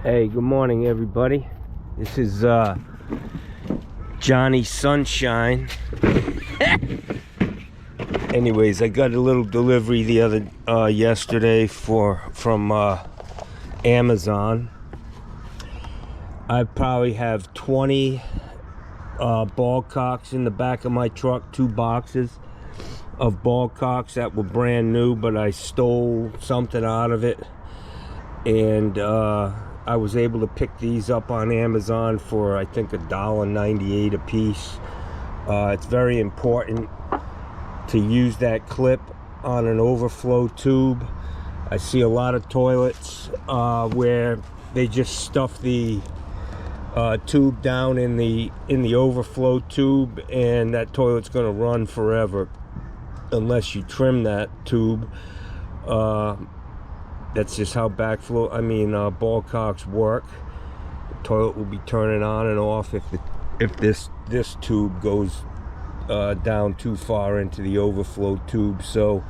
Hey, good morning, everybody. This is Johnny Sunshine. Anyways, I got a little delivery yesterday from Amazon. I probably have 20 ball cocks in the back of my truck, 2 boxes of ball cocks that were brand new, but I stole something out of it, and I was able to pick these up on Amazon for I think $1.98 a piece. It's very important to use that clip on an overflow tube. I see a lot of toilets where they just stuff the tube down in the overflow tube, and that toilet's going to run forever unless you trim that tube. That's just how ball cocks work. The toilet will be turning on and off if this tube goes down too far into the overflow tube. So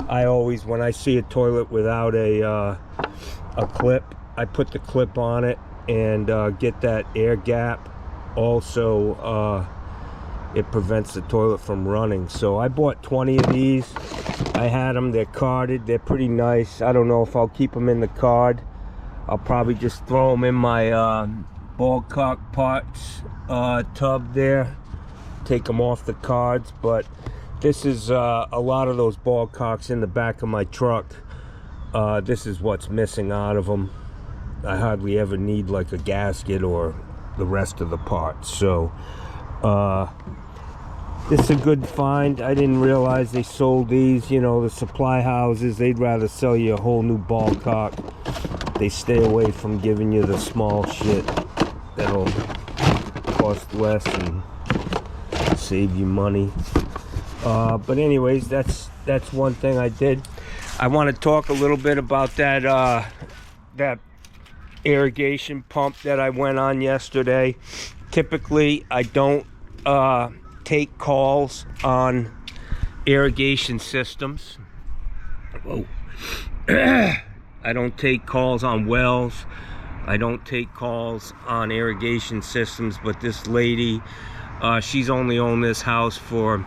I always, when I see a toilet without a clip, I put the clip on it and get that air gap. Also, it prevents the toilet from running. So I bought 20 of these. I had them, they're carded, they're pretty nice. I don't know if I'll keep them in the card. I'll probably just throw them in my ball cock parts tub there, take them off the cards. But this is a lot of those ball cocks in the back of my truck. This is what's missing out of them. I hardly ever need like a gasket or the rest of the parts. So this is a good find. I didn't realize they sold these. You know, the supply houses, they'd rather sell you a whole new ball cock. They stay away from giving you the small shit that'll cost less and save you money. But anyways, that's one thing I did. I want to talk a little bit about that irrigation pump that I went on yesterday. Typically, I don't take calls on irrigation systems. Whoa. I don't take calls on wells. I don't take calls on irrigation systems, but this lady, she's only owned this house for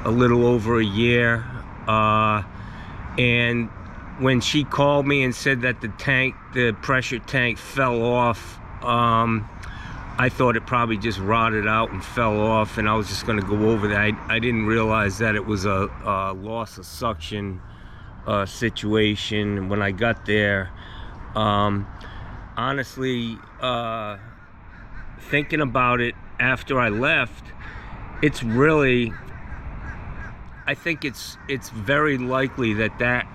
a little over a year, and when she called me and said that the pressure tank fell off, I thought it probably just rotted out and fell off, and I was just going to go over that. I didn't realize that it was a loss of suction situation. When I got there, honestly, thinking about it after I left, it's really, I think it's very likely that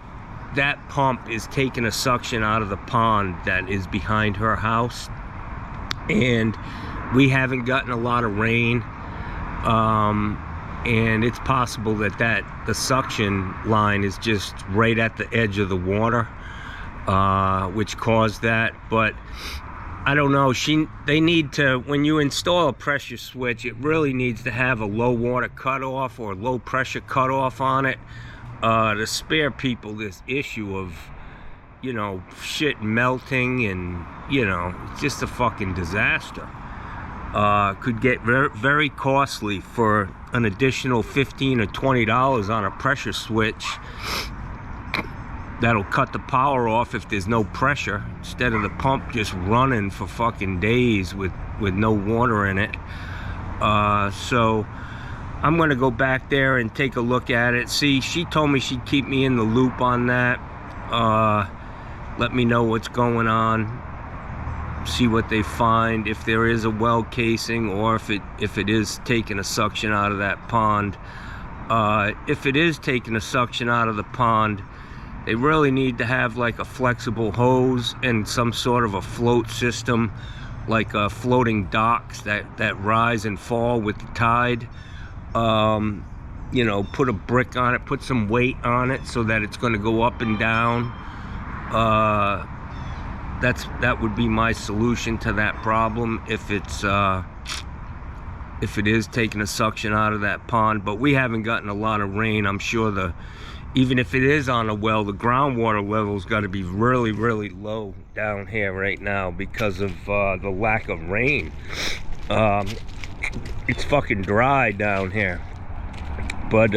pump is taking a suction out of the pond that is behind her house. And we haven't gotten a lot of rain, and it's possible that the suction line is just right at the edge of the water, which caused that. But I don't know, they need to, when you install a pressure switch, it really needs to have a low water cutoff or low pressure cutoff on it, to spare people this issue of, you know, shit melting, and, you know, it's just a fucking disaster. Could get very, very costly for an additional $15 or $20 on a pressure switch that'll cut the power off if there's no pressure, instead of the pump just running for fucking days with no water in it. So I'm gonna go back there and take a look at it. See, she told me she'd keep me in the loop on that. Let me know what's going on, see what they find, if there is a well casing, or if it is taking a suction out of that pond. If it is taking a suction out of the pond, they really need to have like a flexible hose and some sort of a float system, like floating docks that rise and fall with the tide. You know, put a brick on it, put some weight on it so that it's going to go up and down. That would be my solution to that problem if it is taking a suction out of that pond. But we haven't gotten a lot of rain. I'm sure the even if it is on a well, the groundwater level's got to be really, really low down here right now because of the lack of rain. It's fucking dry down here. But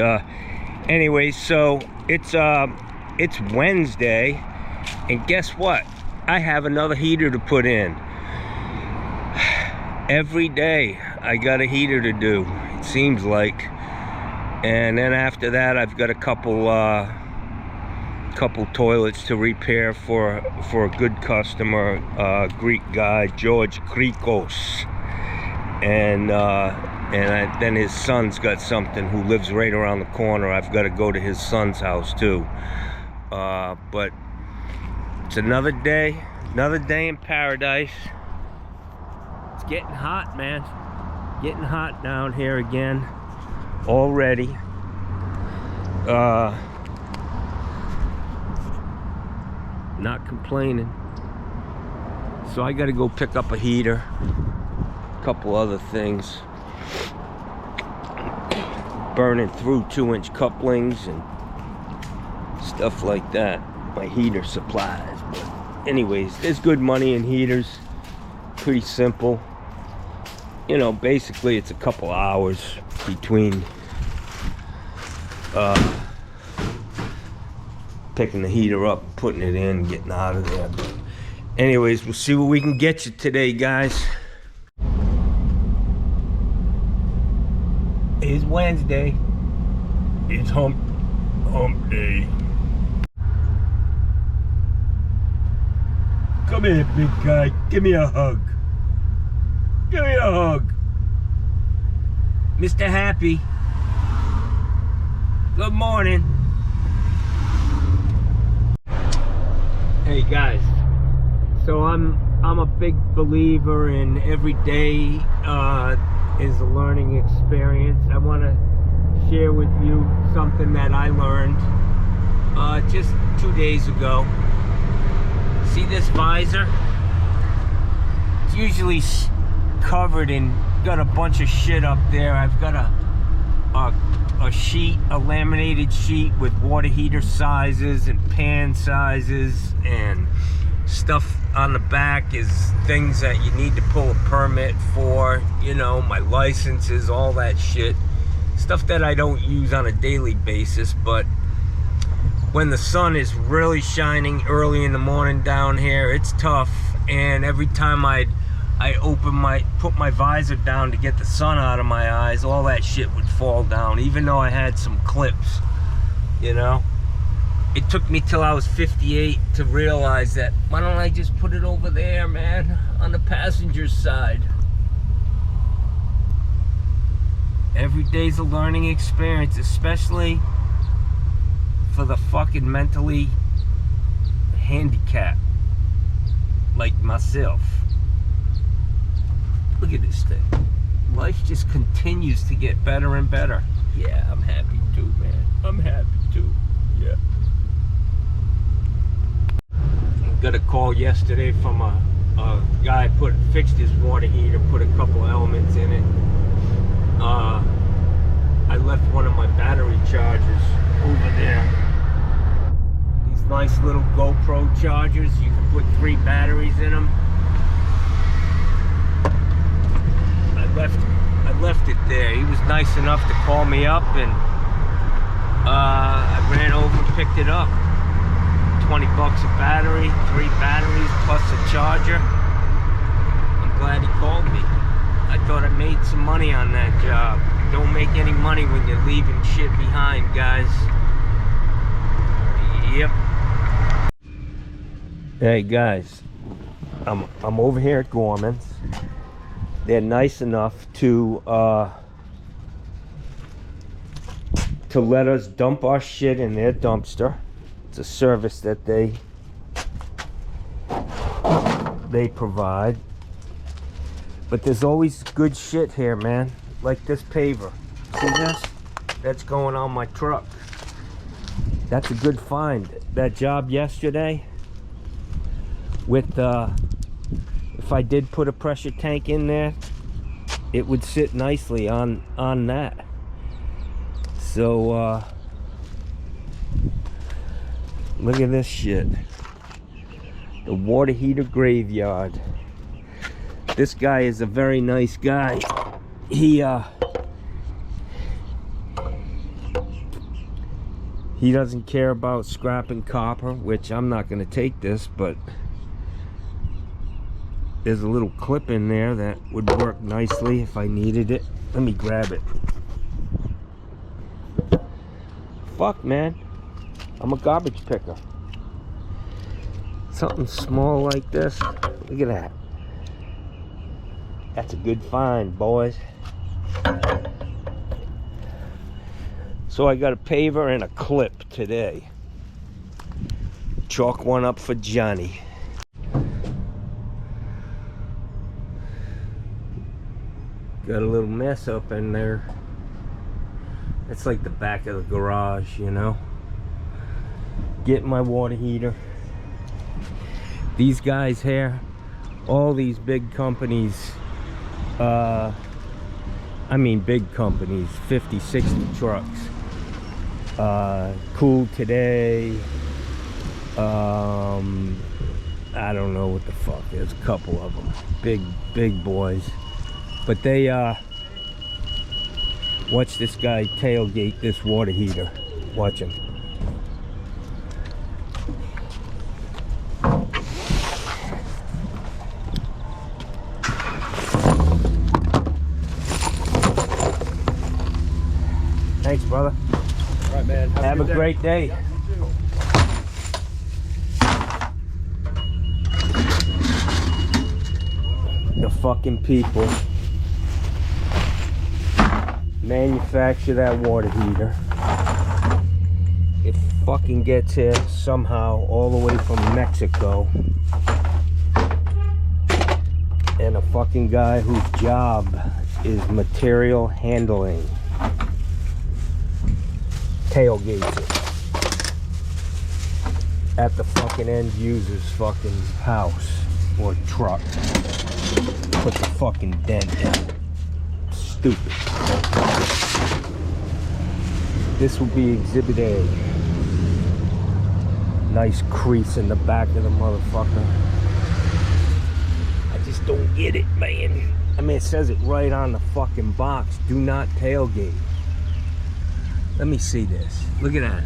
anyway, so it's Wednesday, and guess what? I have another heater to put in. Every day I got a heater to do, it seems like. And then after that, I've got a couple toilets to repair for a good customer, Greek guy, George Krikos. And then his son's got something who lives right around the corner. I've got to go to his son's house too. But it's another day in paradise. It's getting hot, man. Getting hot down here again already. Not complaining. So I got to go pick up a heater, a couple other things, burning through 2-inch couplings and stuff like that. My heater supplies. But anyways, there's good money in heaters. Pretty simple. You know, basically it's a couple hours between picking the heater up, putting it in, getting out of there. But anyways, we'll see what we can get you today, guys. It's Wednesday. It's hump day. Come here, big guy. Give me a hug. Give me a hug. Mr. Happy. Good morning. Hey guys. So I'm a big believer in every day is a learning experience. I want to share with you something that I learned just 2 days ago. See this visor? It's usually covered and got a bunch of shit up there. I've got a sheet, a laminated sheet with water heater sizes and pan sizes, and stuff on the back is things that you need to pull a permit for, you know, my licenses, all that shit. Stuff that I don't use on a daily basis, but when the sun is really shining early in the morning down here, it's tough. And every time I put my visor down to get the sun out of my eyes, all that shit would fall down, even though I had some clips, you know. It took me till I was 58 to realize that, why don't I just put it over there, man, on the passenger side. Every day's a learning experience, especially for the fucking mentally handicapped like myself. Look at this thing. Life just continues to get better and better. Yeah, I'm happy too, man. I'm happy too. Yeah. Got a call yesterday from a guy fixed his water heater, put a couple elements in it. I left one of my battery chargers over there. These nice little GoPro chargers. You can put 3 batteries in them. I left it there. He was nice enough to call me up, and I ran over and picked it up. 20 bucks a battery, 3 batteries plus a charger. I'm glad he called me. I thought I made some money on that job. Don't make any money when you're leaving shit behind, guys. Yep. Hey guys, I'm over here at Gorman's. They're nice enough to let us dump our shit in their dumpster. It's a service that they provide. But there's always good shit here, man. Like this paver. See this? That's going on my truck. That's a good find. That job yesterday with if I did put a pressure tank in there, it would sit nicely on that. So Look at this shit. The water heater graveyard. This guy is a very nice guy. He doesn't care about scrapping copper, which I'm not going to take this, but there's a little clip in there that would work nicely if I needed it. Let me grab it. Fuck, man. I'm a garbage picker. Something small like this. Look at that. That's a good find, boys. So I got a paver and a clip today. Chalk one up for Johnny. Got a little mess up in there. It's like the back of the garage, you know. Get my water heater. These guys here, all these big companies, I mean big companies, 50, 60 trucks. Cool Today, I don't know what the fuck, there's a couple of them. Big boys. But they, watch this guy tailgate this water heater. Watch him. Thanks, brother. All right, man. Have a great day. Yeah, you too. The fucking people manufacture that water heater. It fucking gets here somehow all the way from Mexico. And a fucking guy whose job is material handling tailgates it at the fucking end user's fucking house or truck. Put the fucking dent in. Stupid. This will be Exhibit A. Nice crease in the back of the motherfucker. I just don't get it, man. I mean, it says it right on the fucking box. Do not tailgate. Let me see this. Look at that.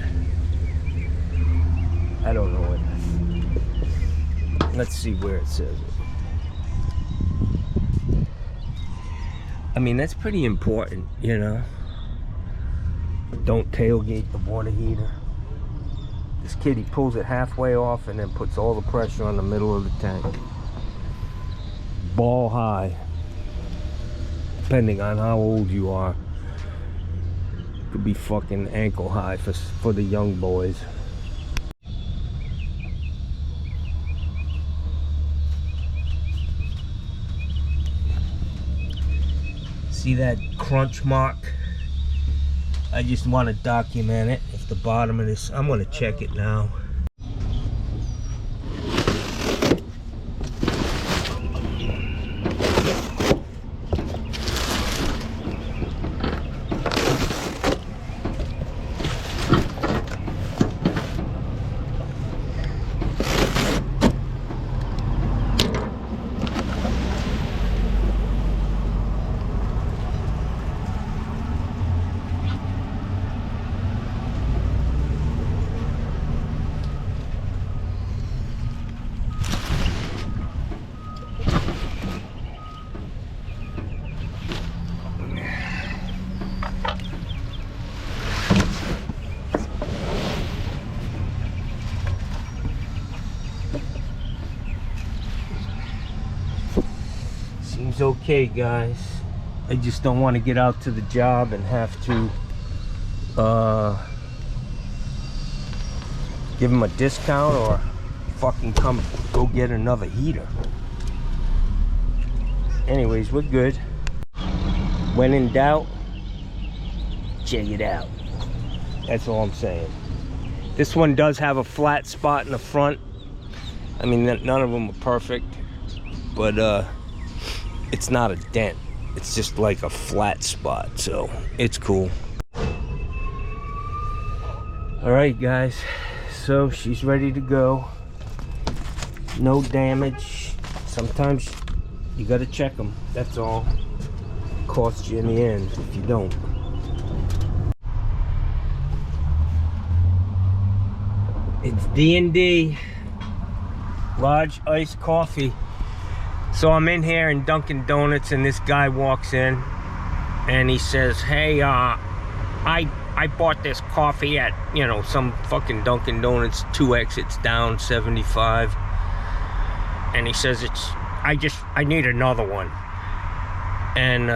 I don't know what. Let's see where it says it. I mean, that's pretty important, you know. Don't tailgate the water heater. This kid, he pulls it halfway off and then puts all the pressure on the middle of the tank. Ball high. Depending on how old you are. Could be fucking ankle high for the young boys. See that crunch mark? I just want to document it. If the bottom of this, I'm going to check it now. Seems okay, guys. I just don't want to get out to the job and have to give him a discount or fucking come go get another heater. Anyways, we're good. When in doubt, check it out. That's all I'm saying. This one does have a flat spot in the front. I mean, none of them are perfect, but it's not a dent. It's just like a flat spot, so it's cool. All right, guys. so she's ready to go. No damage. Sometimes you gotta check them, that's all. Costs you in the end if you don't. It's D&D large iced coffee. So I'm in here in Dunkin' Donuts, and this guy walks in and he says, hey, I bought this coffee at, you know, some fucking Dunkin' Donuts 2 exits down 75, and he says I need another one. And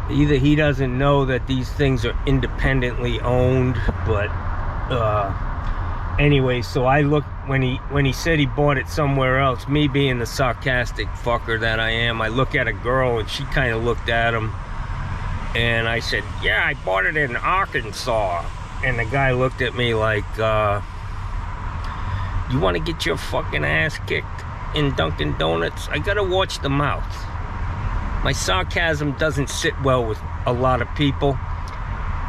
either he doesn't know that these things are independently owned, but anyway, so I looked when he said he bought it somewhere else. Me being the sarcastic fucker that I am, I look at a girl and she kind of looked at him, and I said, yeah, I bought it in Arkansas. And the guy looked at me like, you want to get your fucking ass kicked in Dunkin' Donuts? I gotta watch the mouth. My sarcasm doesn't sit well with a lot of people.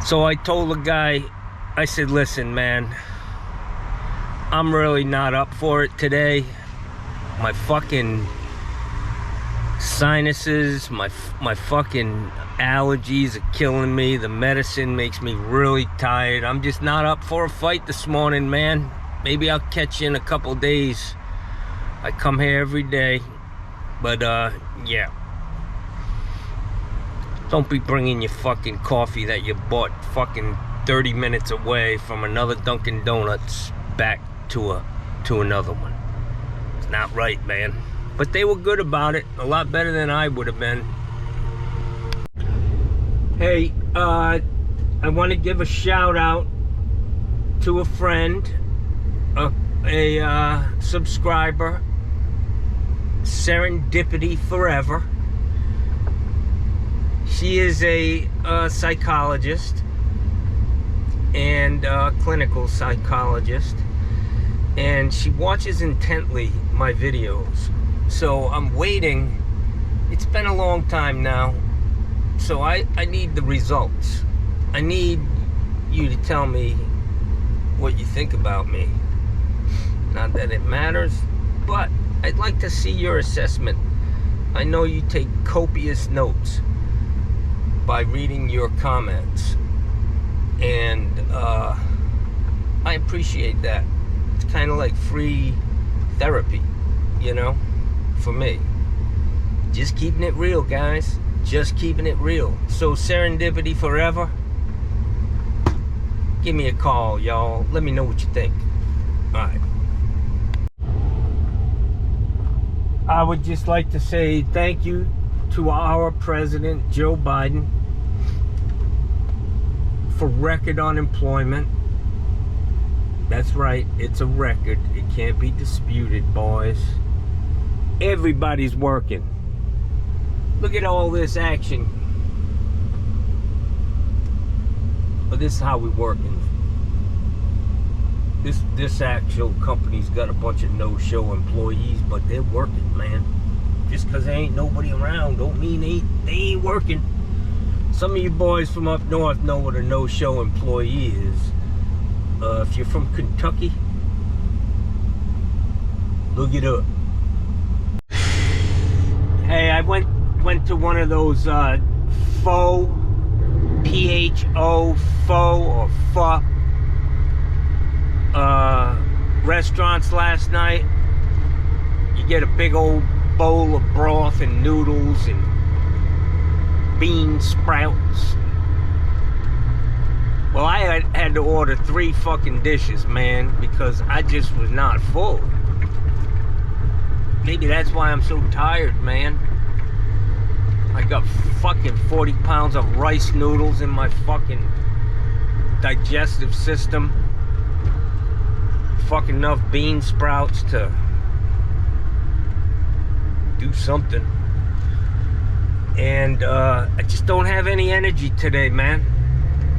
So I told the guy, I said, listen, man, I'm really not up for it today. My fucking sinuses, my fucking allergies are killing me. The medicine makes me really tired. I'm just not up for a fight this morning, man. Maybe I'll catch you in a couple days. I come here every day, but yeah. Don't be bringing your fucking coffee that you bought fucking 30 minutes away from another Dunkin' Donuts back to another one. It's not right, man. But they were good about it, a lot better than I would have been. Hey, I want to give a shout out to a friend, a subscriber, Serendipity Forever. She is a psychologist and clinical psychologist, and she watches intently my videos. So I'm waiting. It's been a long time now, so I need the results. I need you to tell me what you think about me. Not that it matters, but I'd like to see your assessment. I know you take copious notes by reading your comments, and I appreciate that. It's kind of like free therapy, you know, for me. Just keeping it real, guys. Just keeping it real. So Serendipity Forever, give me a call, y'all. Let me know what you think. All right. I would just like to say thank you to our President, Joe Biden, for record unemployment. That's right, it's a record. It can't be disputed, boys. Everybody's working. Look at all this action. But this is how we're working. This actual company's got a bunch of no-show employees, but they're working, man. Just because there ain't nobody around don't mean they ain't working. Some of you boys from up north know what a no-show employee is. If you're from Kentucky, look it up. Hey, I went to one of those pho, P-H-O, pho or pho restaurants last night. You get a big old bowl of broth and noodles and bean sprouts. Well, I had to order 3 fucking dishes, man, because I just was not full. Maybe that's why I'm so tired, man. I got fucking 40 pounds of rice noodles in my fucking digestive system. Fucking enough bean sprouts to do something. And I just don't have any energy today, man.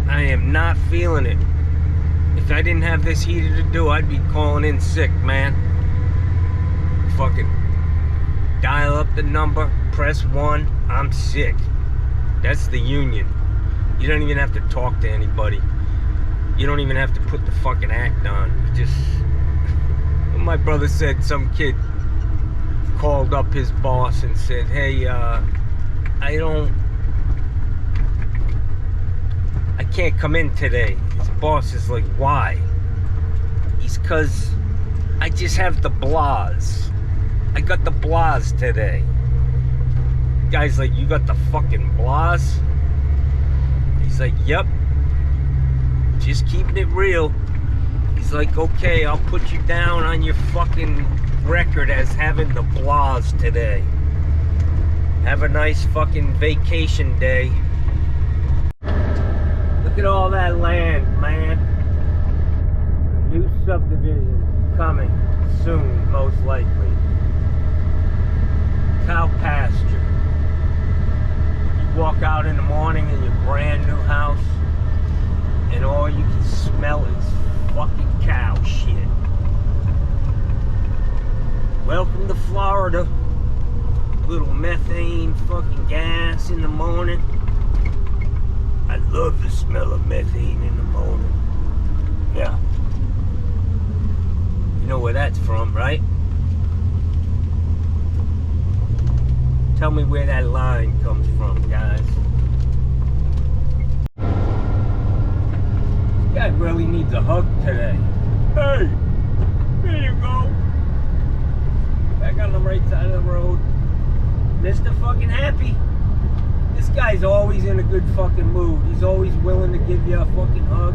I am not feeling it. If I didn't have this heater to do, I'd be calling in sick, man. Fucking dial up the number, press 1, I'm sick. That's the union. You don't even have to talk to anybody. You don't even have to put the fucking act on. You just... My brother said some kid called up his boss and said, hey, I can't come in today. His boss is like, why? He's cause I just have the blahs. I got the blahs today. The guy's like, you got the fucking blahs? He's like, yep. Just keeping it real. He's like, okay, I'll put you down on your fucking record as having the blahs today. Have a nice fucking vacation day. Look at all that land, man. New subdivision coming soon, most likely. Cow pasture. You walk out in the morning in your brand new house, and all you can smell is fucking cow shit. Welcome to Florida. Little methane fucking gas in the morning. I love the smell of methane in the morning. Yeah. You know where that's from, right? Tell me where that line comes from, guys. This guy really needs a hug today. Hey! There you go. Back on the right side of the road. Mr. Fucking Happy. This guy's always in a good fucking mood. He's always willing to give you a fucking hug.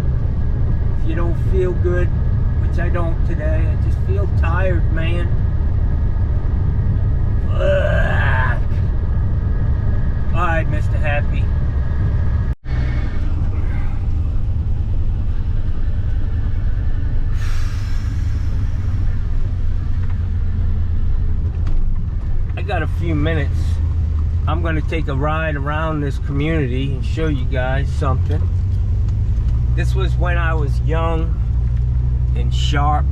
If you don't feel good, which I don't today. I just feel tired, man. Fuck. Alright, Mr. Happy. I got a few minutes. I'm gonna take a ride around this community and show you guys something. This was when I was young and sharp.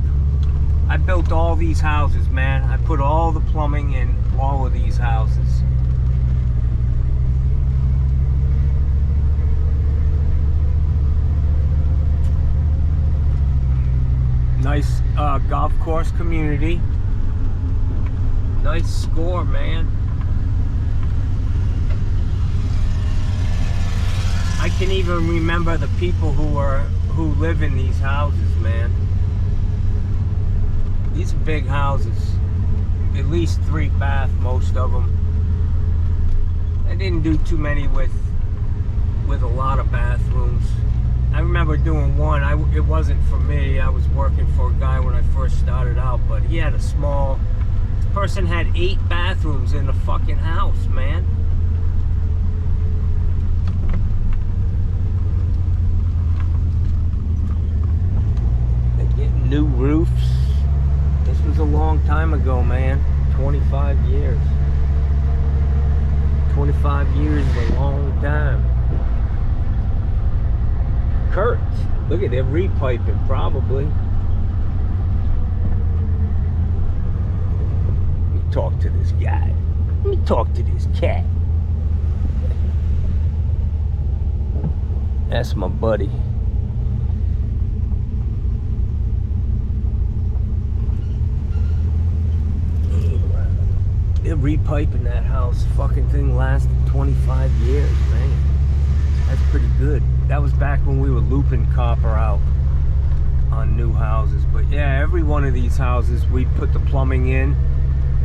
I built all these houses, man. I put all the plumbing in all of these houses. Nice golf course community. Nice score, man. I can even remember the people who live in these houses, man. These are big houses. At least 3 bath, most of them. I didn't do too many with a lot of bathrooms. I remember doing one. It wasn't for me. I was working for a guy when I first started out, but he had a small... This person had 8 bathrooms in the fucking house, man. They're getting new roofs. This was a long time ago, man. 25 years. 25 years is a long time. Curtains. Look at them repiping, probably. Let me talk to this guy. Let me talk to this cat. That's my buddy. They're repiping that house. Fucking thing lasted 25 years, man. That's pretty good. That was back when we were looping copper out on new houses. But yeah, every one of these houses, we put the plumbing in.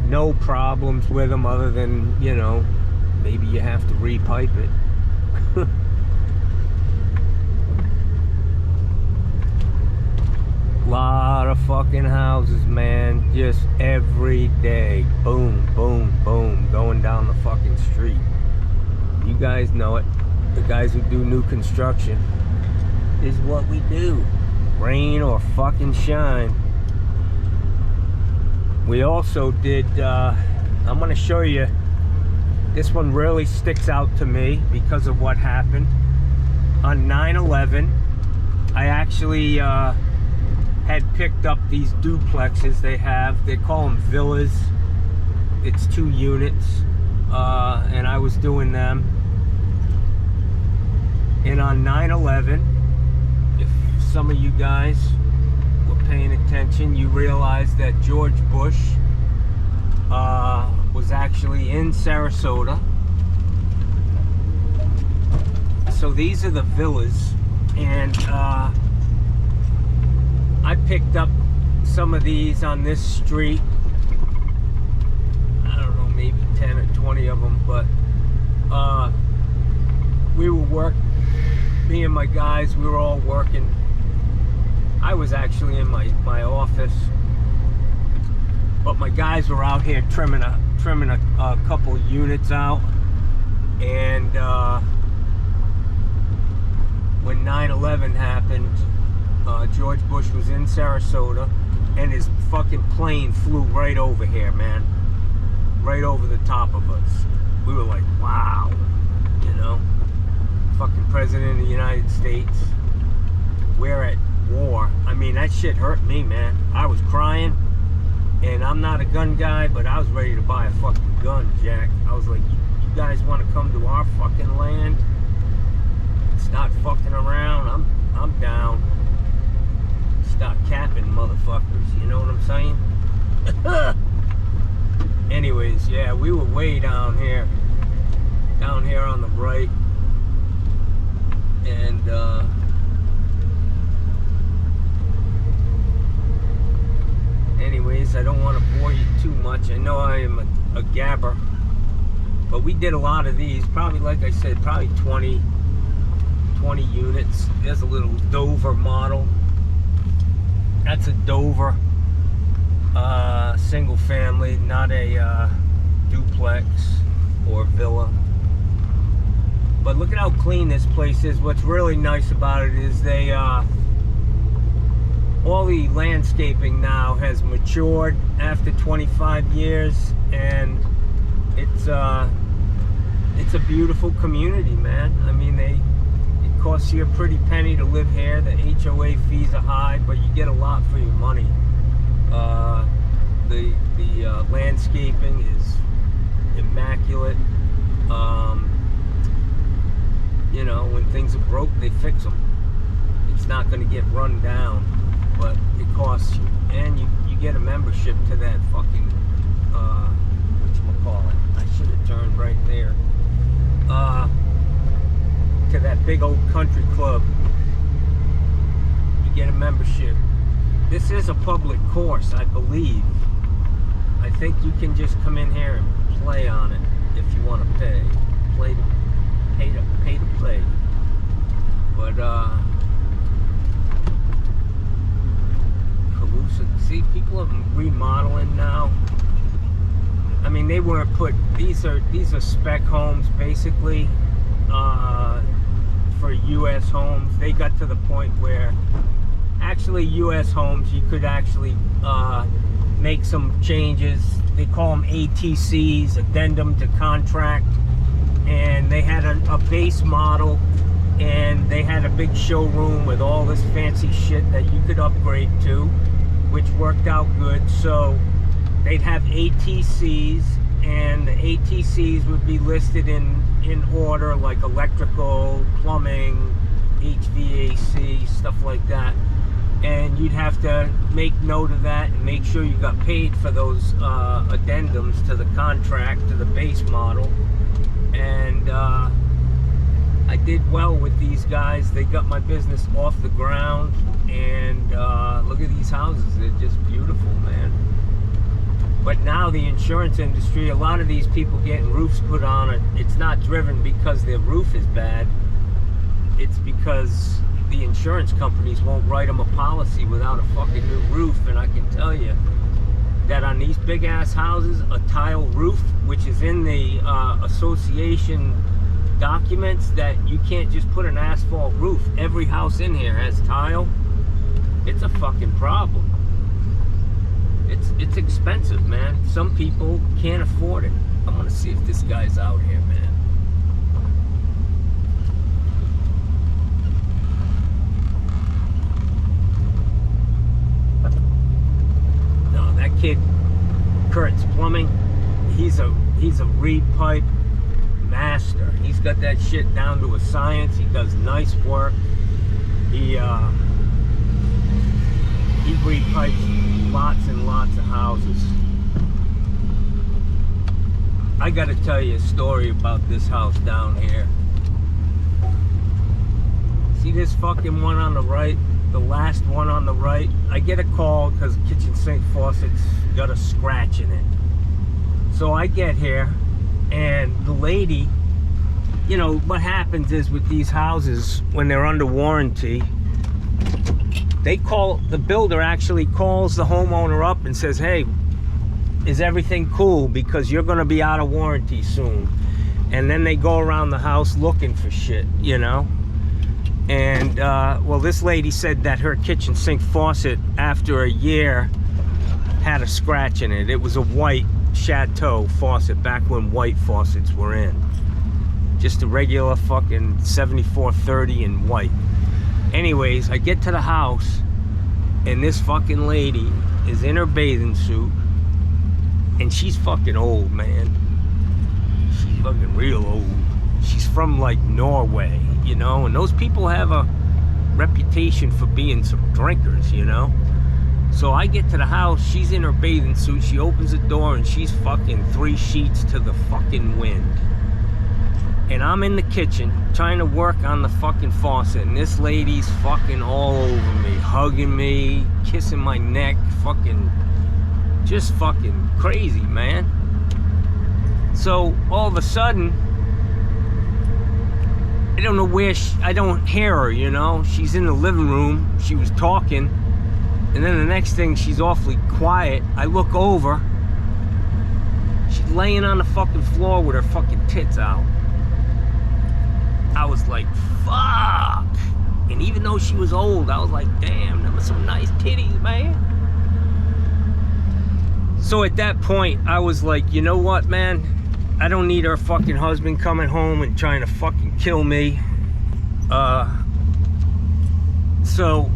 No problems with them other than, you know, maybe you have to repipe it. Lot of fucking houses, man. Just every day. Boom, boom, boom. Going down the fucking street. You guys know it. The guys who do new construction. This is what we do. Rain or fucking shine. We also did, I'm gonna show you. This one really sticks out to me because of what happened. On 9/11, I actually, had picked up these duplexes they call them villas. It's 2 units, and I was doing them. And on 9/11, if some of you guys were paying attention, you realize that George Bush was actually in Sarasota. So these are the villas, and I picked up some of these on this street. I don't know, maybe 10 or 20 of them, but we were me and my guys, we were all working. I was actually in my office, but my guys were out here trimming a couple units out. And when 9/11 happened, George Bush was in Sarasota, and his fucking plane flew right over here, man. Right over the top of us. We were like, wow, you know? Fucking President of the United States. We're at war. I mean, that shit hurt me, man. I was crying, and I'm not a gun guy, but I was ready to buy a fucking gun, Jack. I was like, you guys want to come to our fucking land? Stop fucking around. I'm down. Stop capping, motherfuckers. You know what I'm saying? Anyways, yeah, we were way down here on the right, and anyways, I don't want to bore you too much. I know I am a gabber, but we did a lot of these. Probably, like I said, probably 20 units. There's a little Dover model. That's a Dover single family, not a duplex or villa. But look at how clean this place is. What's really nice about it is they all the landscaping now has matured after 25 years, and it's a beautiful community, man. I mean, it costs you a pretty penny to live here. The HOA fees are high, but you get a lot for your money. The landscaping is immaculate. You know, when things are broke, they fix them. It's not going to get run down, but it costs you. And you get a membership to that fucking, whatchamacallit? I should have turned right there. To that big old country club. You get a membership. This is a public course, I believe. I think you can just come in here and play on it if you want to pay. Pay to play. But Calusa, see, people are remodeling now. I mean, they weren't put. These are spec homes basically for U.S. homes. They got to the point where actually U.S. homes, you could actually make some changes. They call them ATCs, addendum to contract. And they had a base model, and they had a big showroom with all this fancy shit that you could upgrade to, which worked out good. So they'd have ATCs, and the ATCs would be listed in order, like electrical, plumbing, HVAC, stuff like that. And you'd have to make note of that and make sure you got paid for those addendums to the contract, to the base model. And I did well with these guys. They got my business off the ground, and look at these houses. They're just beautiful, man. But now the insurance industry, a lot of these people getting roofs put on it, it's not driven because their roof is bad. It's because the insurance companies won't write them a policy without a fucking new roof. And I can tell you that on these big ass houses, a tile roof, which is in the association documents, that you can't just put an asphalt roof. Every house in here has tile. It's a fucking problem. It's expensive, man. Some people can't afford it. I'm gonna see if this guy's out here, man. No, that kid, Kurt's Plumbing, he's a reed pipe master. He's got that shit down to a science. He does nice work. He repipes lots and lots of houses. I gotta tell you a story about this house down here. See this fucking one on the right? The last one on the right? I get a call because the kitchen sink faucet's got a scratch in it. So I get here, and the lady, you know, what happens is with these houses, when they're under warranty, the builder actually calls the homeowner up and says, hey, is everything cool? Because you're gonna be out of warranty soon. And then they go around the house looking for shit, you know? And, well, this lady said that her kitchen sink faucet, after a year, had a scratch in it. It was a white Chateau faucet, back when white faucets were in. Just a regular fucking 7430 in white. Anyways, I get to the house, and this fucking lady is in her bathing suit, and she's fucking old, man. She's fucking real old. She's from like Norway, you know, and those people have a reputation for being some drinkers, you know. So I get to the house, she's in her bathing suit, she opens the door, and she's fucking 3 sheets to the fucking wind. And I'm in the kitchen trying to work on the fucking faucet, and this lady's fucking all over me, hugging me, kissing my neck, fucking, just fucking crazy, man. So all of a sudden, I don't know where I don't hear her, you know. She's in the living room, she was talking, and then the next thing, she's awfully quiet. I look over, she's laying on the fucking floor with her fucking tits out. I was like, fuck. And even though she was old, I was like, damn, them were some nice titties, man. So at that point, I was like, you know what, man? I don't need her fucking husband coming home and trying to fucking kill me. So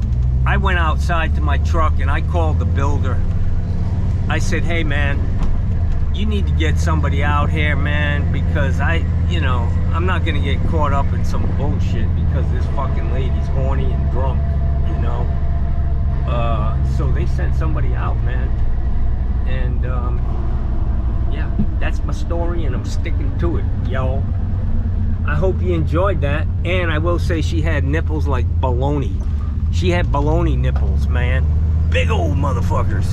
I went outside to my truck and I called the builder. I said, hey, man, you need to get somebody out here, man, because you know, I'm not gonna get caught up in some bullshit because this fucking lady's horny and drunk, you know. So they sent somebody out, man. And, yeah, that's my story, and I'm sticking to it, yo. I hope you enjoyed that. And I will say she had nipples like baloney. She had baloney nipples, man. Big old motherfuckers.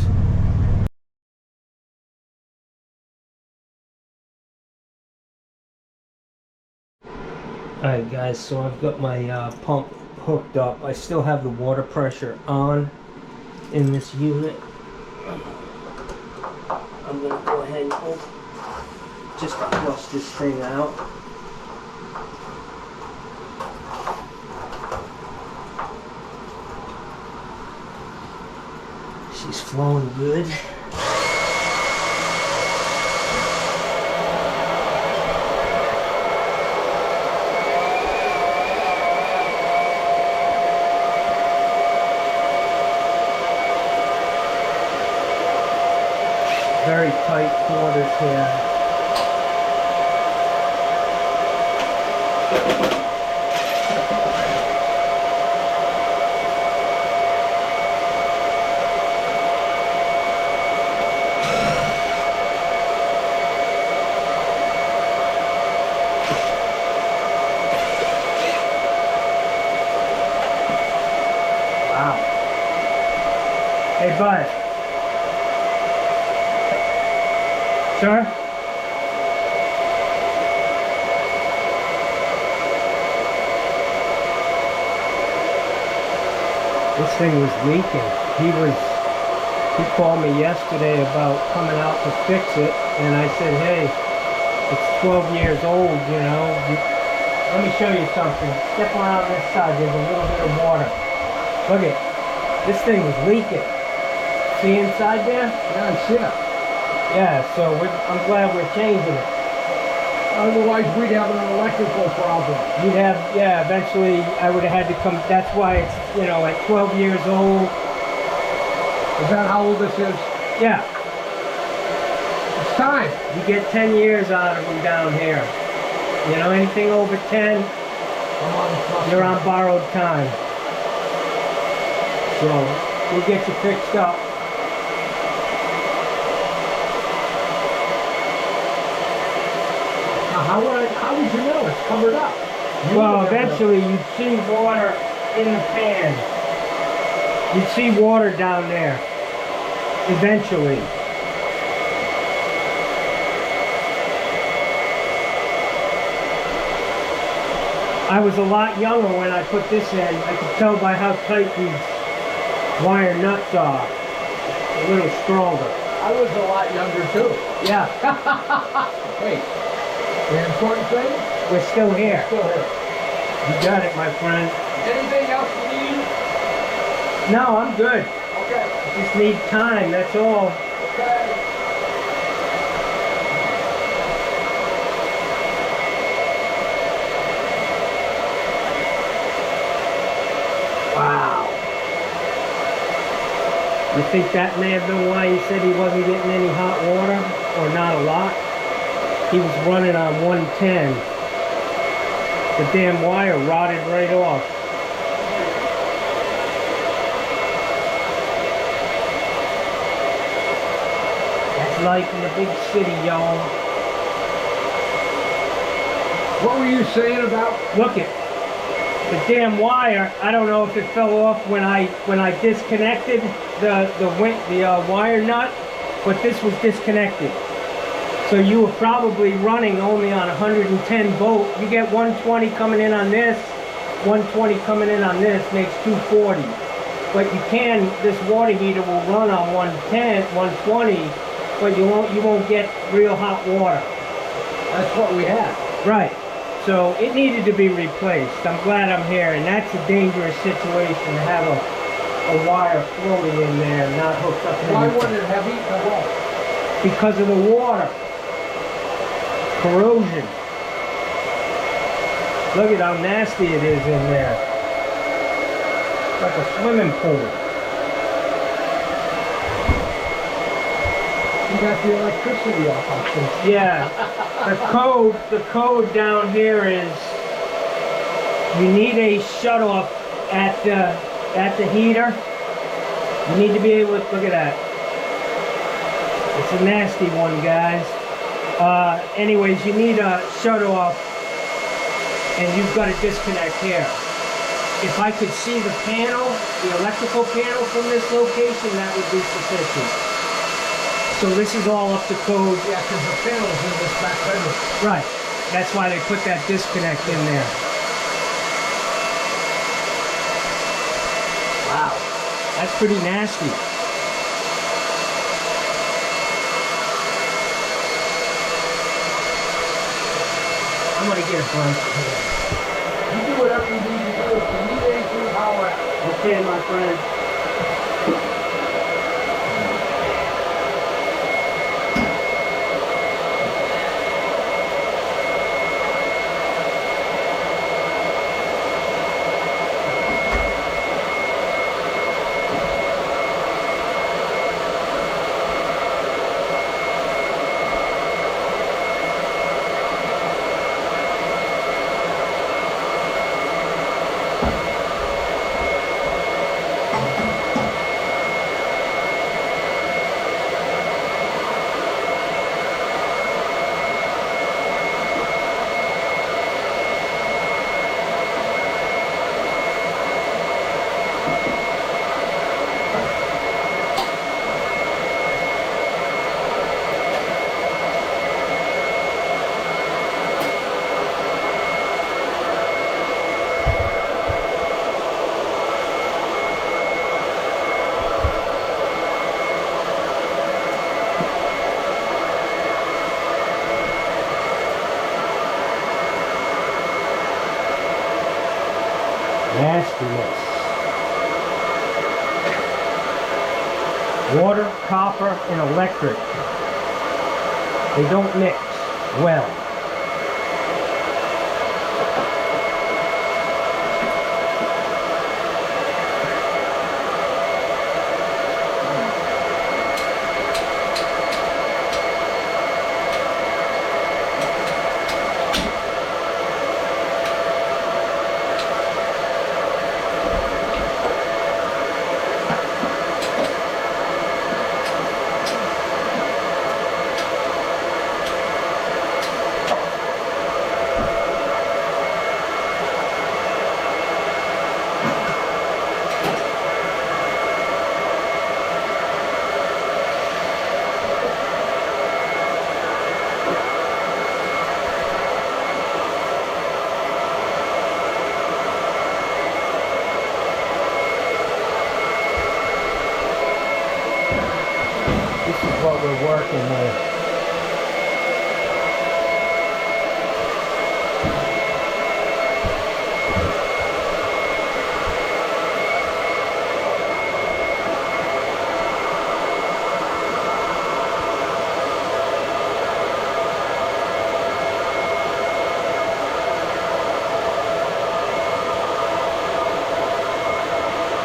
Alright guys, so I've got my pump hooked up. I still have the water pressure on in this unit. I'm going to go ahead and just flush this thing out. She's flowing good. Very tight quarters here. Wow. Hey, bud. Sir? This thing was leaking. He called me yesterday about coming out to fix it, and I said, hey, it's 12 years old, you know. Let me show you something. Step around this side, there's a little bit of water. Look it. This thing was leaking. See inside there? Yeah, shit. Yeah, so I'm glad we're changing it. Otherwise, we'd have an electrical problem. You'd have, yeah, eventually I would have had to come, that's why it's, you know, at 12 years old. Is that how old this is? Yeah. It's time. You get 10 years out of them down here. You know, anything over 10, you're on borrowed time. So, We'll get you fixed up. Now, how would you know? It's covered up. You Well, would never know. eventually you'd see water in the pan. You'd see water down there. Eventually. I was a lot younger when I put this in. I could tell by how tight these wire nuts are. A little stronger. I was a lot younger too. Yeah, Hey, the important thing, we're still here. still here. You got it, my friend. Anything else you need? No, I'm good. Okay. Just need time, that's all. Okay. Wow. You think that may have been why he said he wasn't getting any hot water? Or not a lot? He was running on 110. The damn wire rotted right off. That's life in the big city, y'all. What were you saying about? Look it. The damn wire, I don't know if it fell off when I disconnected the wire nut, but this was disconnected. So you were probably running only on 110 volt. You get 120 coming in on this, 120 coming in on this makes 240. But this water heater will run on 110, 120, but you won't get real hot water. That's what we had. Right. So it needed to be replaced. I'm glad I'm here, and that's a dangerous situation to have a wire floating in there, not hooked up to Why anything. wouldn't it have eaten the wall? Because of the water. Corrosion. Look at how nasty it is in there. It's like a swimming pool. You got the electricity off, I think. Yeah. The code down here is you need a shut-off at the heater. You need to be able to, look at that. It's a nasty one, guys. Anyways, you need a shut-off, and you've got a disconnect here. If I could see the panel, the electrical panel from this location, that would be sufficient. So this is all up to code. Yeah, because the panel's in this back bedroom. Right. That's why they put that disconnect in there. Wow. That's pretty nasty. I'm gonna get a blanket here. You do whatever you need to do. If you need anything, holler at me. Okay, my friend. Nastiness. Water, copper, and electric. They don't mix well.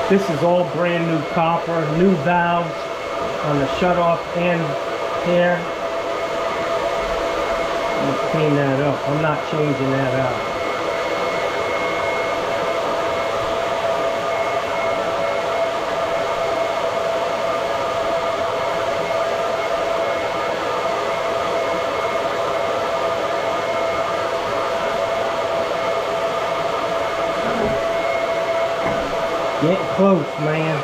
This is all brand new copper, new valves on the shutoff and here. I'm gonna clean that up. I'm not changing that out. Getting close, man.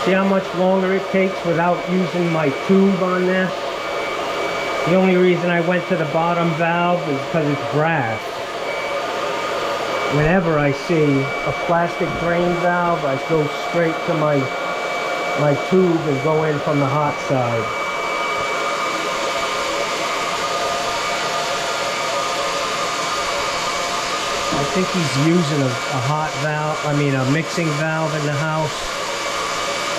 See how much longer it takes without using my tube on this? The only reason I went to the bottom valve is because it's brass. Whenever I see a plastic drain valve, I go straight to my tube and go in from the hot side. I think he's using a hot valve, a mixing valve in the house.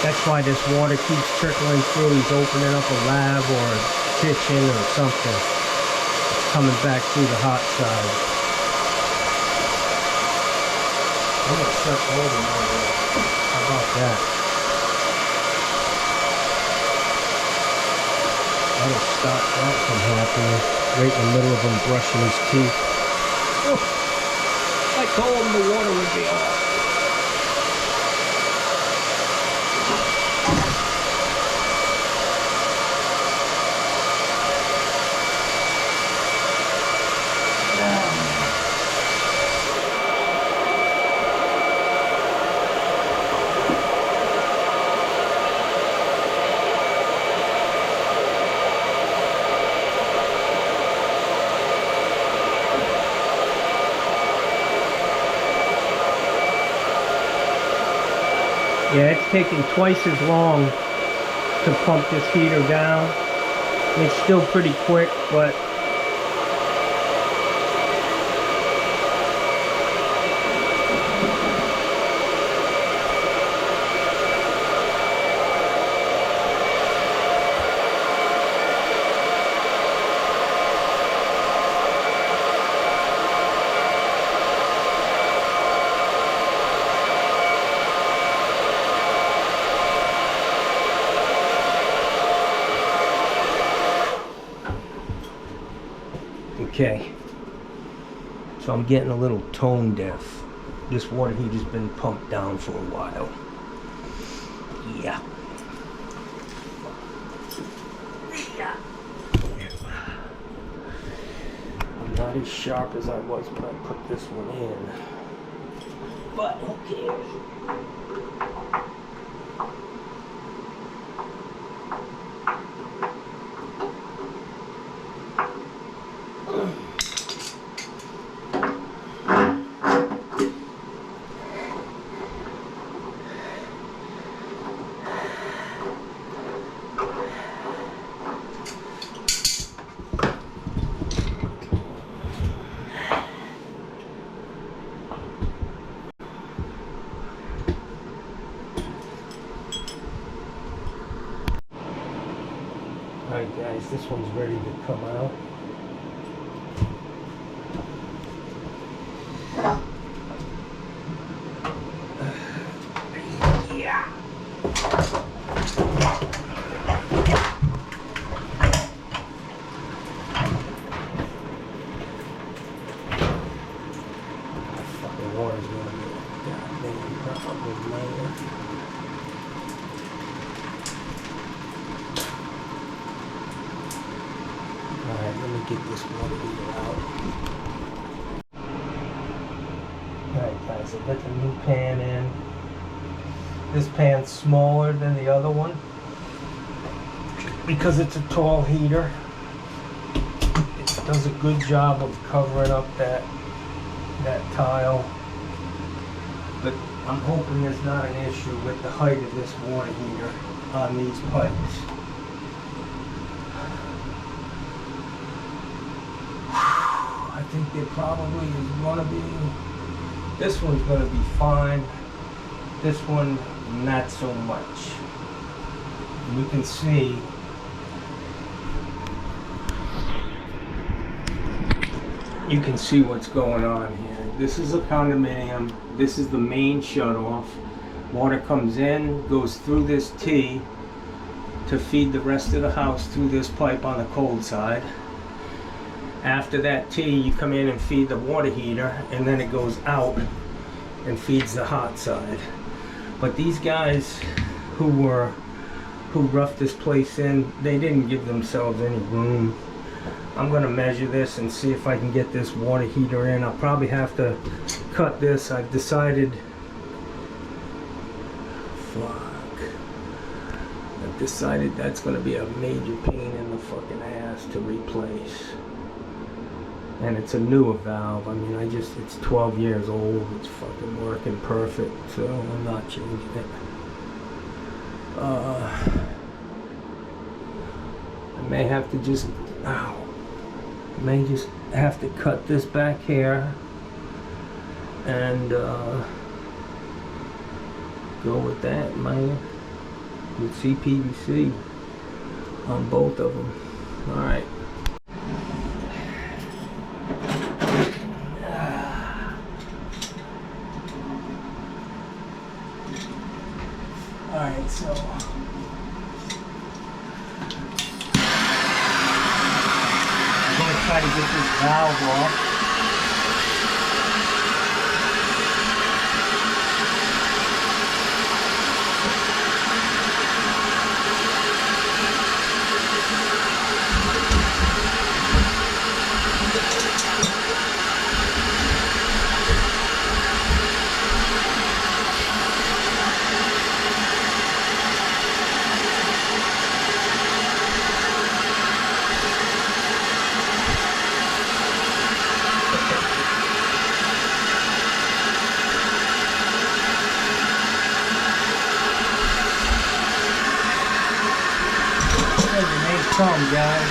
That's why this water keeps trickling through. He's opening up a lab or a kitchen or something. It's coming back through the hot side. I'm gonna start holding over there. How about that? That'll stop that from happening. Right in the middle of him brushing his teeth. Oh, I told him the water would be off. Yeah, it's taking twice as long to pump this heater down. It's still pretty quick, but okay, so I'm getting a little tone deaf. This water heater's been pumped down for a while. Yeah. I'm not as sharp as I was when I put this one in. But who cares? Alright guys, this one's ready to come out. Yeah. Fucking water's gonna be a goddamn problem, man. Alright, let me get this water heater out. Alright guys, I got the new pan in. This pan's smaller than the other one because it's a tall heater. It does a good job of covering up that tile. But I'm hoping there's not an issue with the height of this water heater on these pipes. I think there probably is gonna be, this one's gonna be fine. This one, not so much. You can see what's going on here. This is a condominium. This is the main shutoff. Water comes in, goes through this T to feed the rest of the house through this pipe on the cold side. After that T, you come in and feed the water heater, and then it goes out and feeds the hot side. But these guys who roughed this place in, they didn't give themselves any room. I'm gonna measure this and see if I can get this water heater in. I'll probably have to cut this. I've decided, that's gonna be a major pain in the fucking ass to replace. And it's a newer valve. I mean, it's 12 years old. It's fucking working perfect, so I'm not changing it. I may have to just, have to cut this back here and go with that, man. With CPVC on both of them. All right. Alright, so I'm going to try to get this valve off. Come, guys.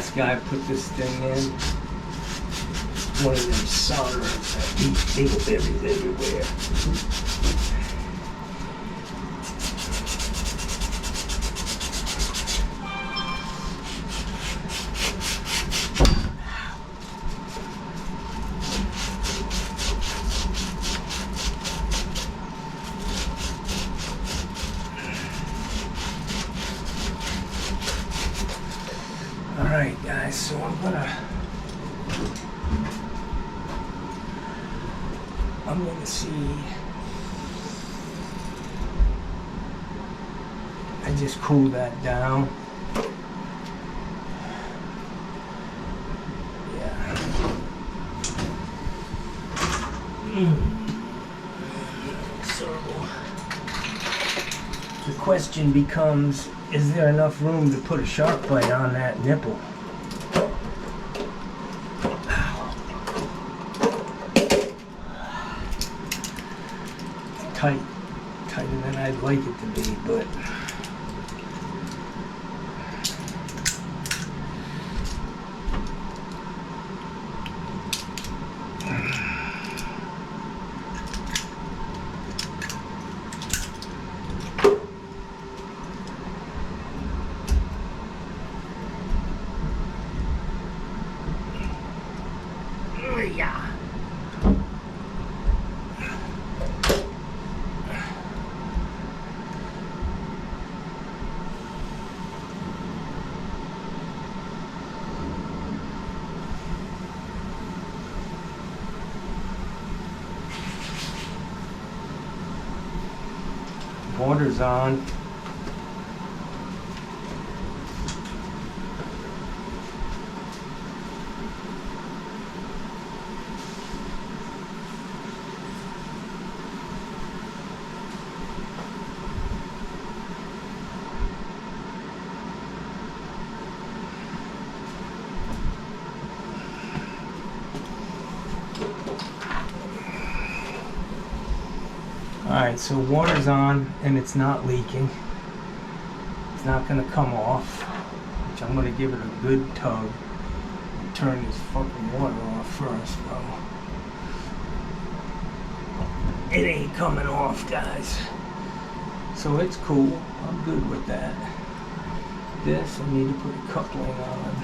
this guy put this thing in. One of them solderers that he go everywhere. Alright guys, so I'm gonna see. I just cooled that down. Yeah. So the question becomes, is there enough room to put a shark bite on that nipple? Tighter than I'd like it to be, but yeah. Water's on. Alright, so water's on and it's not leaking. It's not going to come off, which I'm going to give it a good tug and turn this fucking water off first, though. It ain't coming off, guys. So it's cool. I'm good with that. This, I need to put a coupling on.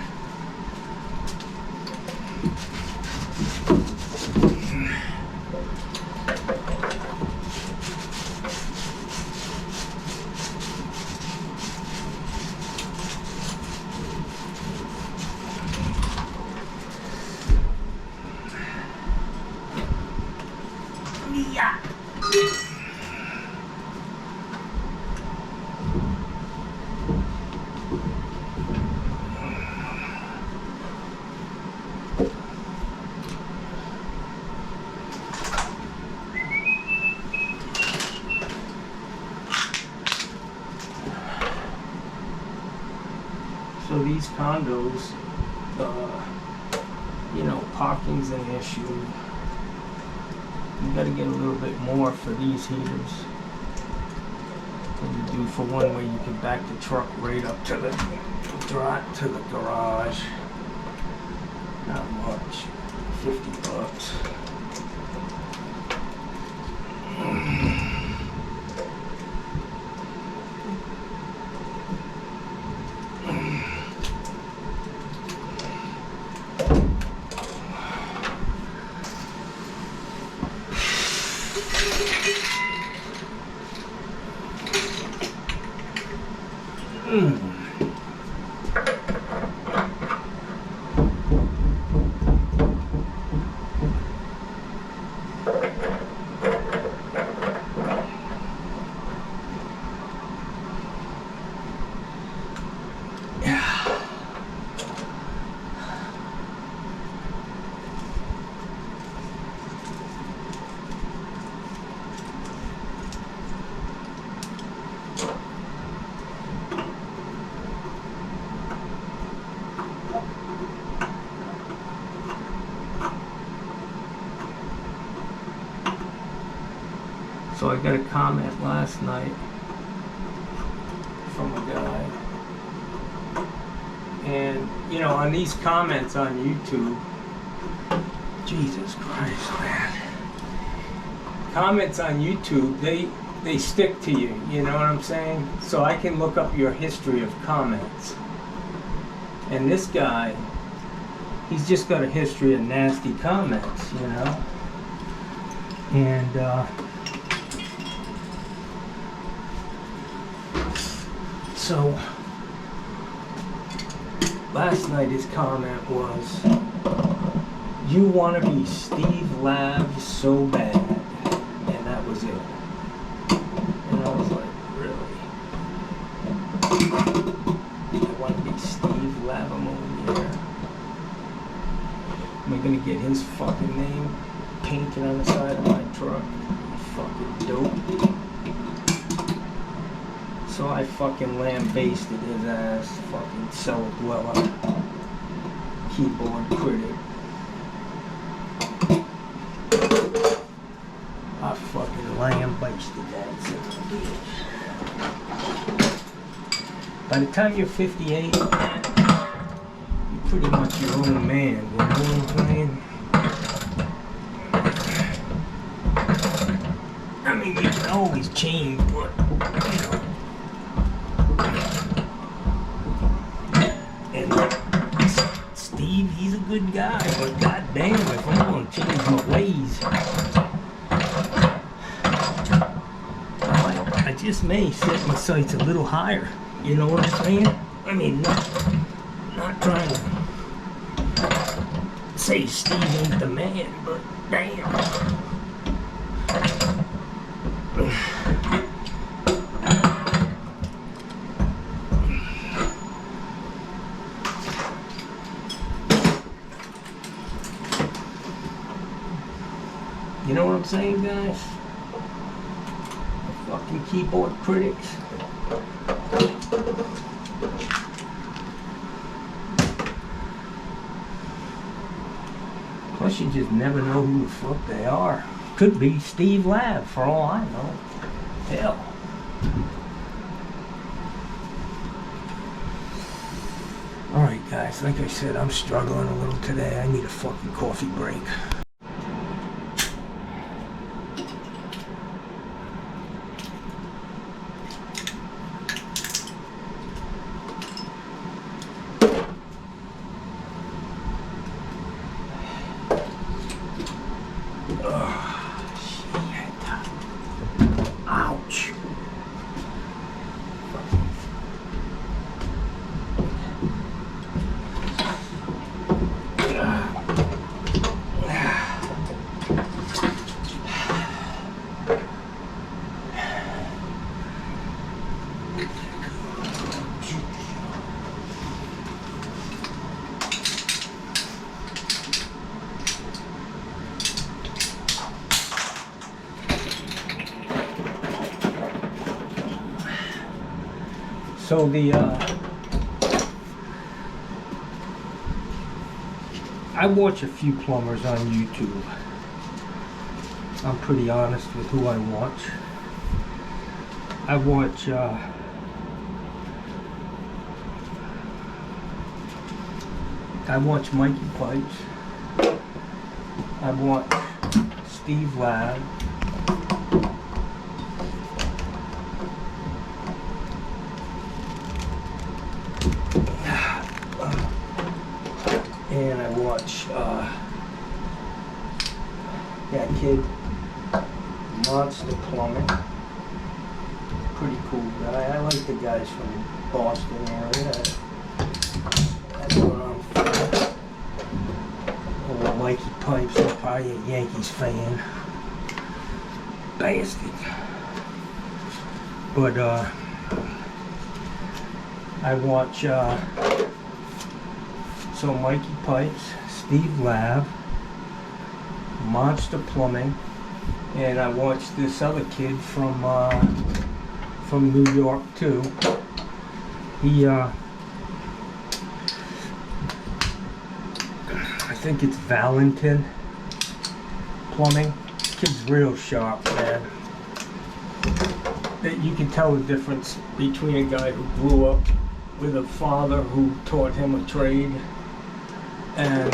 Yeah. So these condos, you know, parking's an issue. You gotta get a little bit more for these heaters than you do for one where you can back the truck right up to the garage. Not much. $50. So I got a comment last night from a guy, And, you know, on these comments on YouTube, Jesus Christ, man. Comments on YouTube, they stick to you, you know what I'm saying? So I can look up your history of comments. And this guy, he's just got a history of nasty comments, you know? And, so, last night his comment was, "You want to be Steve Lav so bad," and that was it. And I was like, really? I want to be Steve Lav, I'm over here. Am I gonna get his fucking name painted on the side of my truck? Fucking dope. So I fucking lambasted his ass, fucking cellar dweller, keyboard critic. I fucking lambasted that son of a bitch. By the time you're 58, you're pretty much your own man, you know what I'm saying? I mean, you can always change, but, you know. And Steve, he's a good guy, but goddamn, if I'm gonna change my ways, I just may set my sights a little higher. You know what I'm saying? I mean, not trying to say Steve ain't the man, but damn. You know what I'm saying, guys? The fucking keyboard critics. Plus, you just never know who the fuck they are. Could be Steve Lav, for all I know. Hell. Alright, guys, like I said, I'm struggling a little today. I need a fucking coffee break. Ouch. So I watch a few plumbers on YouTube. I'm pretty honest with who I watch. I watch Mikey Pipes. I watch Steve Lav. And I watch that kid, Monster Plumbing. Pretty cool guy. I like the guys from the Boston area. That's what I'm for. Oh, Mikey Pipes, I'm probably a Yankees fan. Bastard. But I watch so Mikey Pipes, Steve Lav, Monster Plumbing, and I watched this other kid from New York too. He I think it's Valentin Plumbing. Kid's real sharp, man. That you can tell the difference between a guy who grew up with a father who taught him a trade, and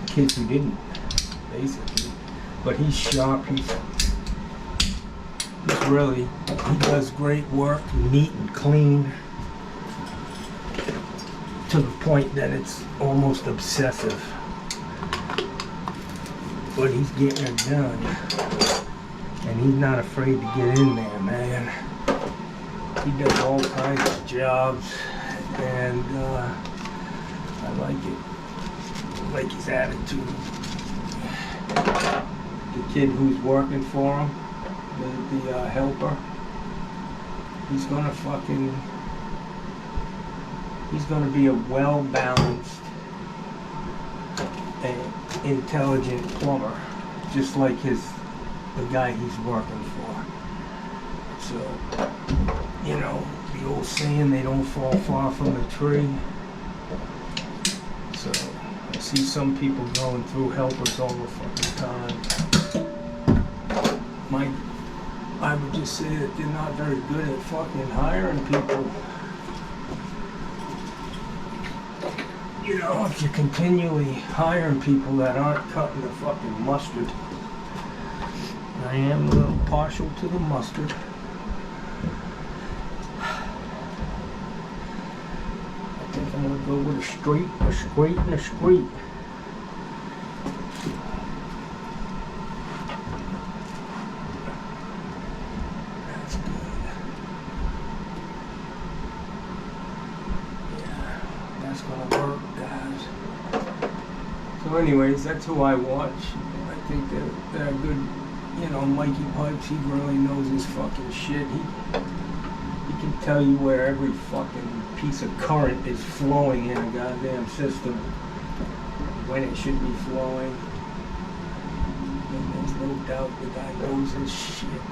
kids who didn't, basically. But he's sharp. He's really, he does great work, neat and clean, to the point that it's almost obsessive. But he's getting it done, and he's not afraid to get in there, man. He does all kinds of jobs, and I like it. I like his attitude. The kid who's working for him, the helper, he's gonna be a well-balanced and intelligent plumber, just like the guy he's working for. So, you know, the old saying, they don't fall far from the tree. So, I see some people going through helpers all the fucking time. I would just say that they're not very good at fucking hiring people. You know, if you're continually hiring people that aren't cutting the fucking mustard. I am a little partial to the mustard. I think I'm gonna go with a straight, and a straight. That's good. Yeah, that's gonna work, guys. So anyways, that's who I watch. I think they're good. You know, Mikey Pipes, he really knows his fucking shit. He can tell you where every fucking piece of current is flowing in a goddamn system, when it should be flowing. And there's no doubt the guy knows his shit.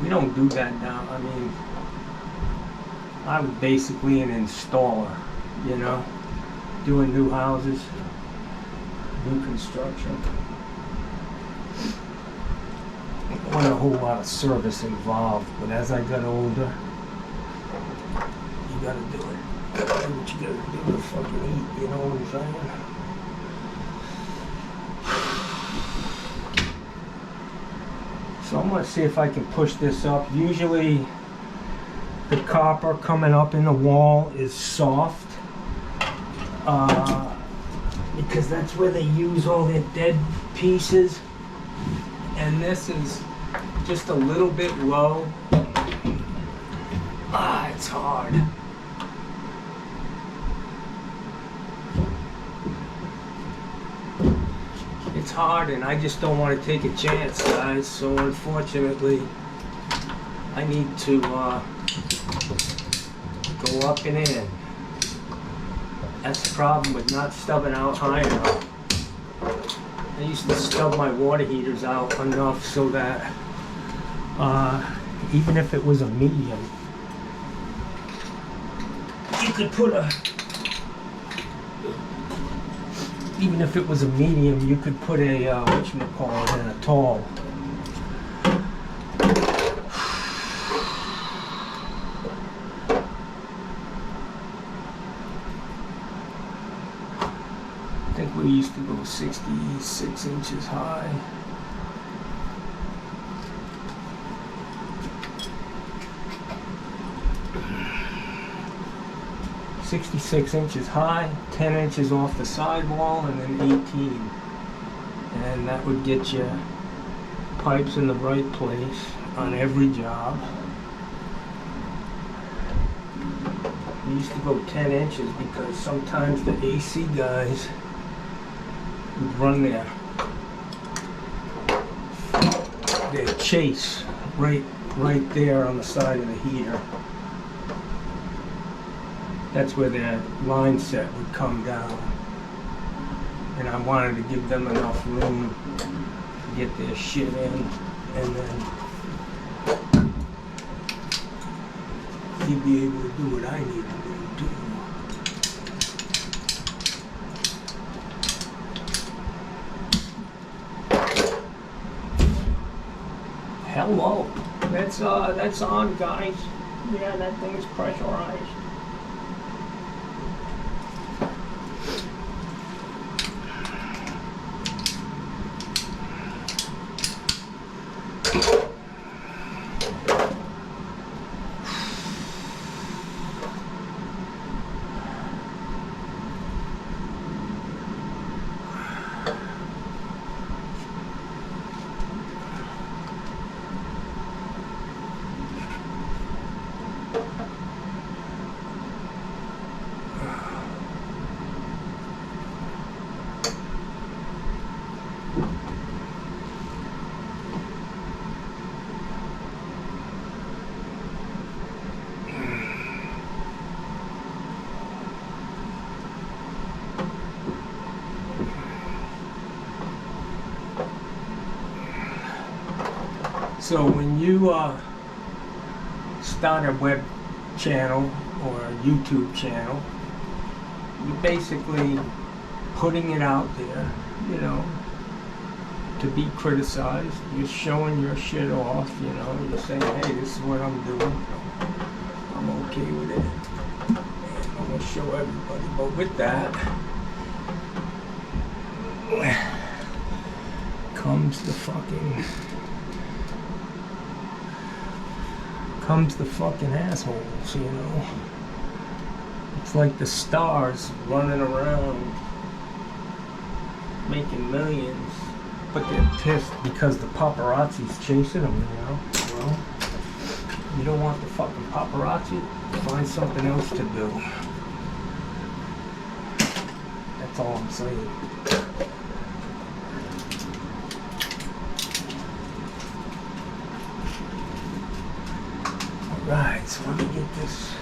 We don't do that now. I mean, I'm basically an installer, you know, doing new houses, new construction. There wasn't a whole lot of service involved, but as I got older, you gotta do it. You gotta do what you gotta do to fucking eat, you know what I'm saying? So I'm gonna see if I can push this up. Usually, the copper coming up in the wall is soft, because that's where they use all their dead pieces, and this is just a little bit low. It's hard. It's hard, and I just don't want to take a chance, guys, so unfortunately I need to go up and in. That's the problem with not stubbing out high enough. I used to stub my water heaters out enough so that even if it was a medium, you could put a, even if it was a medium, you could put a, whatchamacallit, in a tall. I think we used to go 66 inches high. "66 inches high, 10 inches off the sidewall, and then 18. And that would get you pipes in the right place on every job. We used to go 10 inches because sometimes the AC guys would run their chase right there on the side of the heater. That's where their line set would come down. And I wanted to give them enough room to get their shit in, and then he'd be able to do what I need to do too. Hello. That's on, guys. Yeah, that thing is pressurized. So when you start a web channel or a YouTube channel, you're basically putting it out there, you know, to be criticized. You're showing your shit off, you know. You're saying, hey, this is what I'm doing. I'm okay with it. And I'm gonna show everybody. But with that comes the fucking assholes, you know. It's like the stars running around making millions, but they're pissed because the paparazzi's chasing them, you know. Well, you don't want the fucking paparazzi? Find something else to do. That's all I'm saying. Right, so let me get this.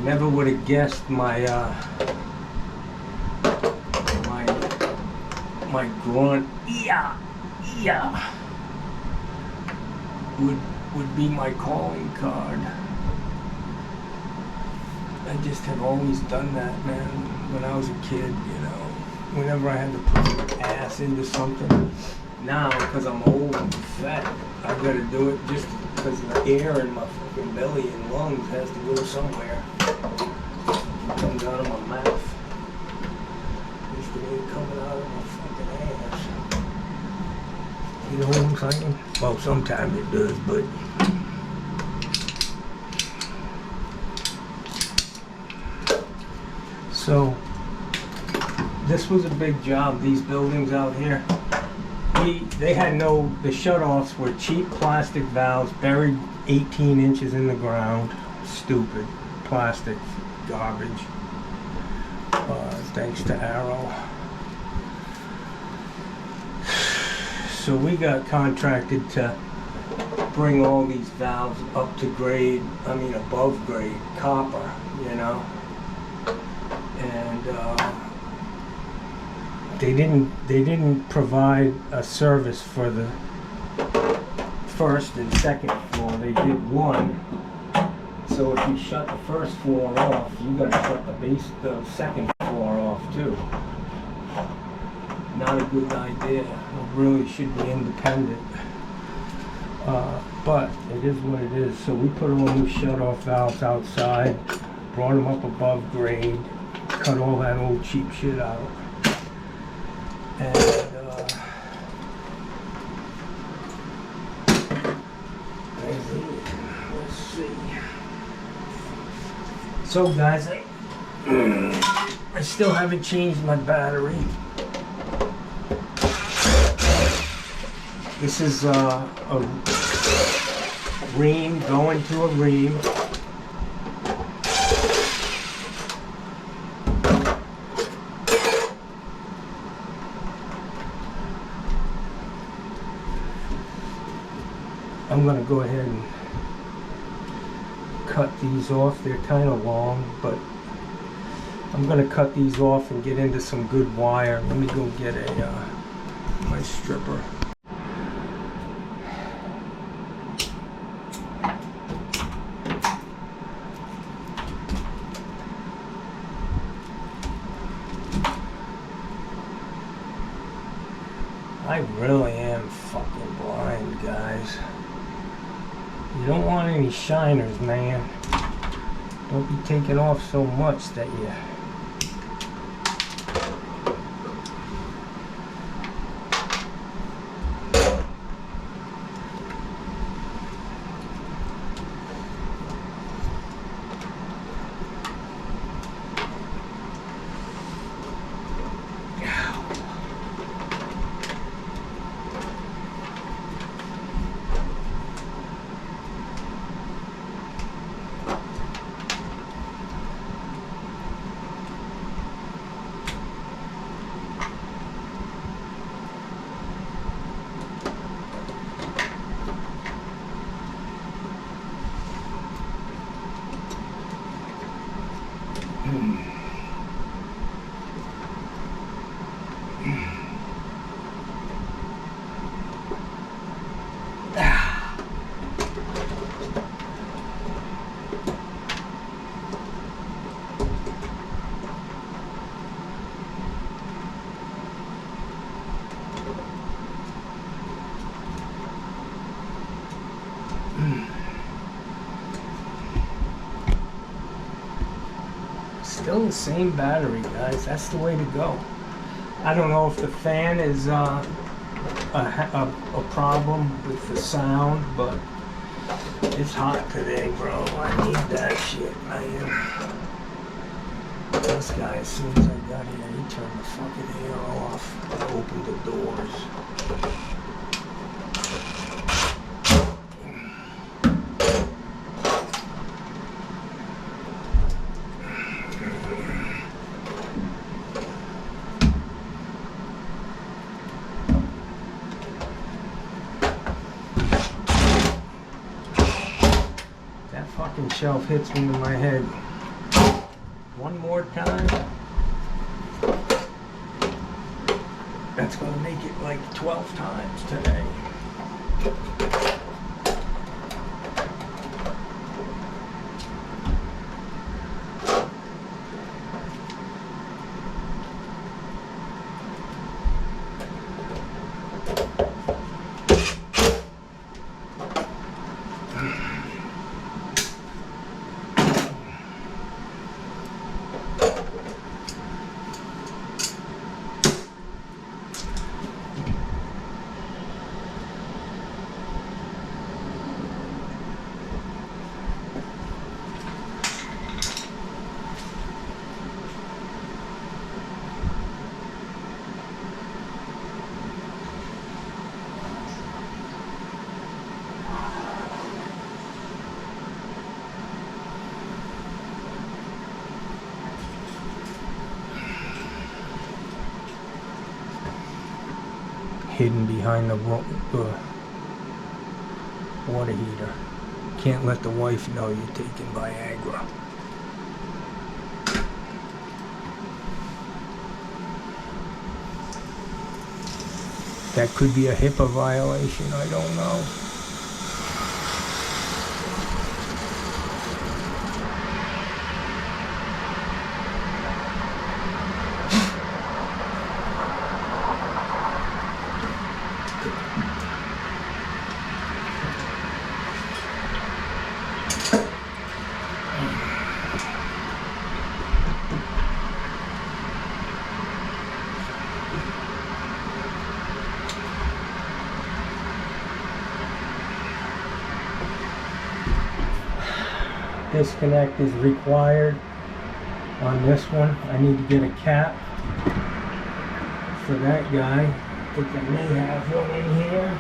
Never would have guessed my grunt would be my calling card. I just have always done that, man. When I was a kid, you know, whenever I had to put some ass into something. Now, because I'm old and fat, I gotta do it just because the air in my fucking belly and lungs has to go somewhere. It comes out of my mouth. Used to be coming out of my fucking ass. You know what I'm saying? Well, sometimes it does, but so this was a big job. These buildings out here. They had the shutoffs were cheap plastic valves buried 18 inches in the ground. Stupid plastic garbage. Thanks to Arrow. So we got contracted to bring all these valves up to grade, above grade, copper, you know. And they didn't provide a service for the first and second floor. They did one. So if you shut the first floor off, you gotta shut the second floor off too. Not a good idea. It really should be independent. But it is what it is. So we put all new shut-off valves outside, brought them up above grade, cut all that old cheap shit out. And let's see. So guys, I still haven't changed my battery. This is a Ream, going to a ream. I'm gonna go ahead and cut these off. They're kind of long, but I'm gonna cut these off and get into some good wire. Let me go get my stripper. I really am fucking blind, guys. You don't want any shiners, man. Don't be taking off so much that you... Still the same battery, guys. That's the way to go. I don't know if the fan is a problem with the sound, but it's hot today, bro. I need that shit, man. This guy, as soon as I got here, he turned the fucking air off. I opened the doors. Fucking shelf hits me in my head one more time. That's gonna make it like 12 times today. Hidden behind the water heater. Can't let the wife know you're taking Viagra. That could be a HIPAA violation, I don't know. Disconnect is required on this one. I need to get a cap for that guy. I think I may have one in here.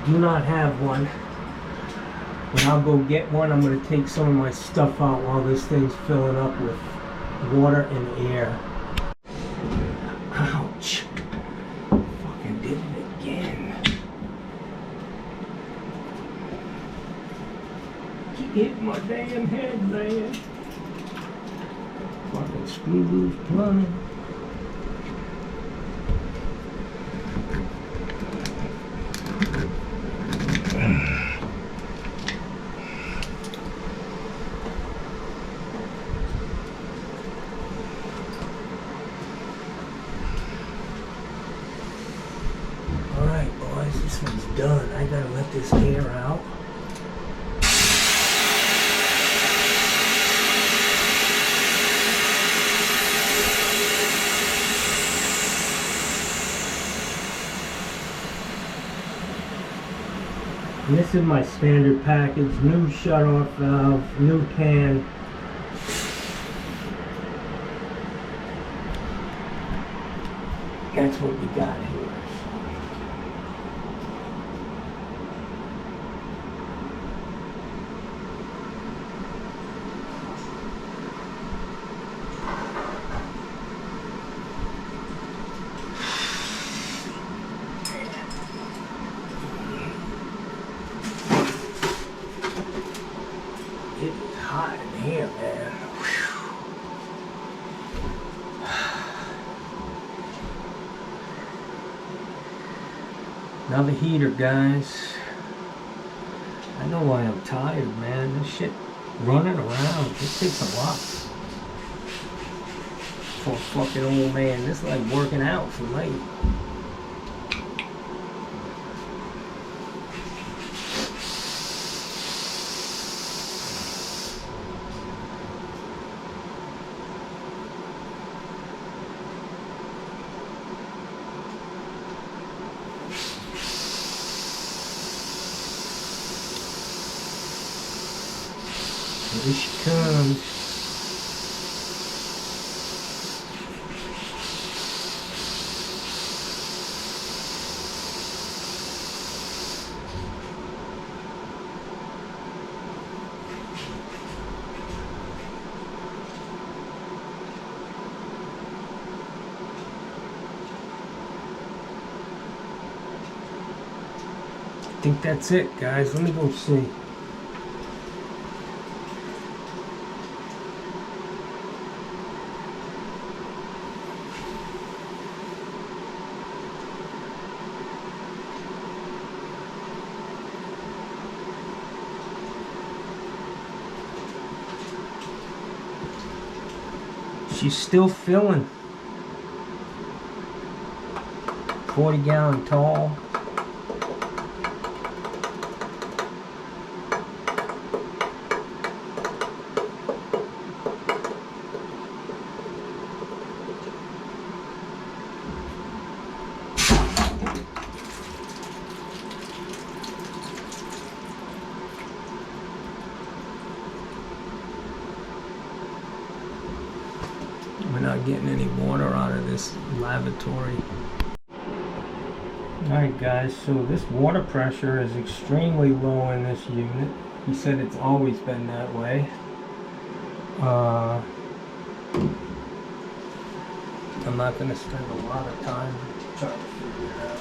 Do not have one, but I'll go get one. I'm going to take some of my stuff out while this thing's filling up with water and air. Ouch. Fucking did it again. Keep hitting my damn head, man. Fucking screw loose plumbing. Alright boys, this one's done. I gotta let this air out. And this is my standard package, new shutoff valve, new pan. That's what we got here. It's hot in here, man. Another heater, guys. I know why I'm tired, man. This shit running around, it takes a lot. For a fucking old man, this is like working out for late. Here she comes. I think that's it, guys. Let me go see. She's still filling. 40-gallon tall. We're not getting any water out of this lavatory. Alright guys, so this water pressure is extremely low in this unit. He said it's always been that way. I'm not going to spend a lot of time trying to figure it out.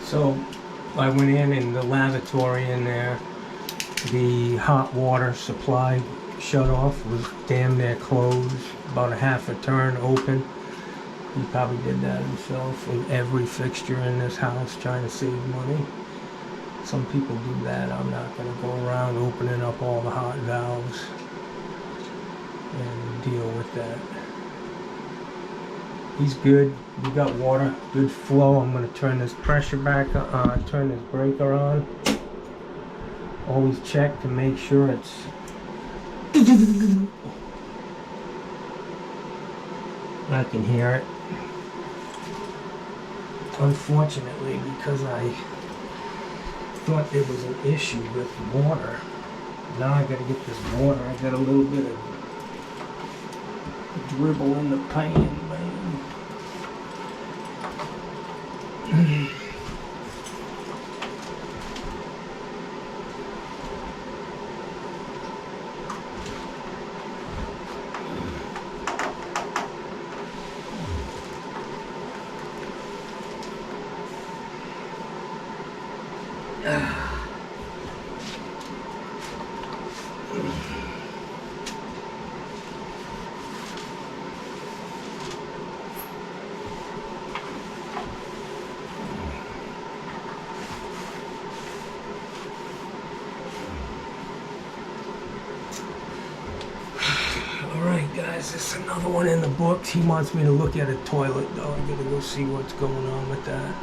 So I went in the lavatory in there, The hot water supply shut off was damn near closed, about a half a turn open. He probably did that himself with every fixture in this house, trying to save money. Some people do that. I'm not going to go around opening up all the hot valves and deal with that. He's good. We got water, good flow. I'm going to turn this pressure back on, turn this breaker on. Always check to make sure it's I can hear it. Unfortunately, because I thought there was an issue with water, now I gotta get this water. I got a little bit of dribble in the pan, man. Alright guys, there's another one in the books. He wants me to look at a toilet though. I gotta go see what's going on with that.